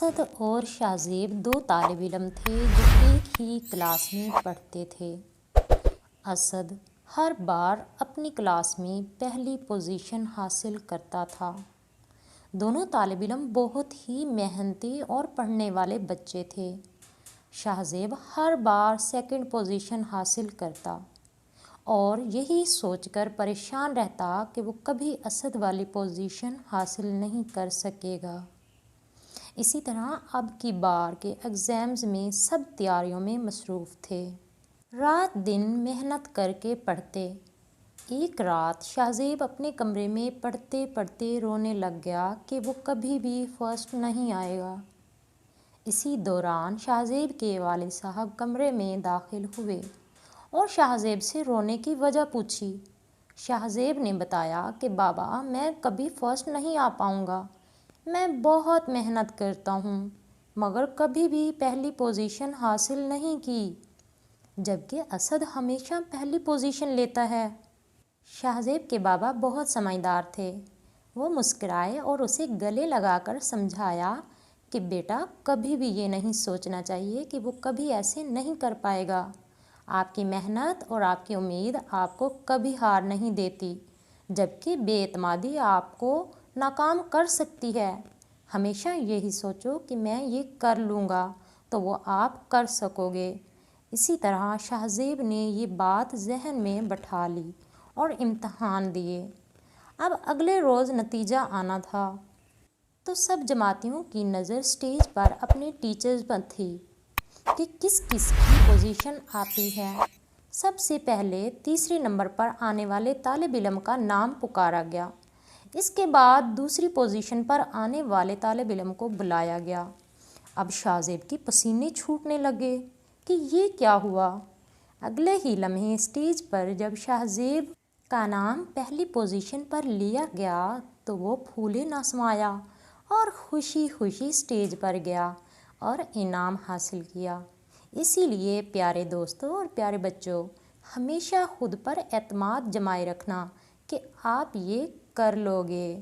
اسد اور شہزیب دو طالب علم تھے جو ایک ہی کلاس میں پڑھتے تھے۔ اسد ہر بار اپنی کلاس میں پہلی پوزیشن حاصل کرتا تھا۔ دونوں طالب علم بہت ہی محنتی اور پڑھنے والے بچے تھے۔ شہزیب ہر بار سیکنڈ پوزیشن حاصل کرتا اور یہی سوچ کر پریشان رہتا کہ وہ کبھی اسد والی پوزیشن حاصل نہیں کر سکے گا۔ اسی طرح اب کی بار کے ایگزامز میں سب تیاریوں میں مصروف تھے۔ رات دن محنت کر کے پڑھتے۔ ایک رات شہزیب اپنے کمرے میں پڑھتے پڑھتے رونے لگ گیا کہ وہ کبھی بھی فرسٹ نہیں آئے گا۔ اسی دوران شہزیب کے والد صاحب کمرے میں داخل ہوئے اور شہزیب سے رونے کی وجہ پوچھی۔ شہزیب نے بتایا کہ بابا میں کبھی فرسٹ نہیں آ پاؤں گا، میں بہت محنت کرتا ہوں مگر کبھی بھی پہلی پوزیشن حاصل نہیں کی، جبکہ اسد ہمیشہ پہلی پوزیشن لیتا ہے۔ شہزیب کے بابا بہت سمجھدار تھے۔ وہ مسکرائے اور اسے گلے لگا کر سمجھایا کہ بیٹا کبھی بھی یہ نہیں سوچنا چاہیے کہ وہ کبھی ایسے نہیں کر پائے گا۔ آپ کی محنت اور آپ کی امید آپ کو کبھی ہار نہیں دیتی، جبکہ بے اعتمادی آپ کو ناکام کر سکتی ہے۔ ہمیشہ یہی سوچو کہ میں یہ کر لوں گا تو وہ آپ کر سکو گے۔ اسی طرح شہزیب نے یہ بات ذہن میں بٹھا لی اور امتحان دیے۔ اب اگلے روز نتیجہ آنا تھا تو سب جماعتیوں کی نظر اسٹیج پر اپنے ٹیچرز پر تھی کہ کس کس کی پوزیشن آتی ہے۔ سب سے پہلے تیسرے نمبر پر آنے والے طالب علم کا نام پکارا گیا۔ اس کے بعد دوسری پوزیشن پر آنے والے طالب علم کو بلایا گیا۔ اب شہزیب کے پسینے چھوٹنے لگے کہ یہ کیا ہوا۔ اگلے ہی لمحے اسٹیج پر جب شہزیب کا نام پہلی پوزیشن پر لیا گیا تو وہ پھولے نہ سمایا اور خوشی خوشی اسٹیج پر گیا اور انعام حاصل کیا۔ اسی لیے پیارے دوستوں اور پیارے بچوں، ہمیشہ خود پر اعتماد جمائے رکھنا کہ آپ یہ کر لو گے۔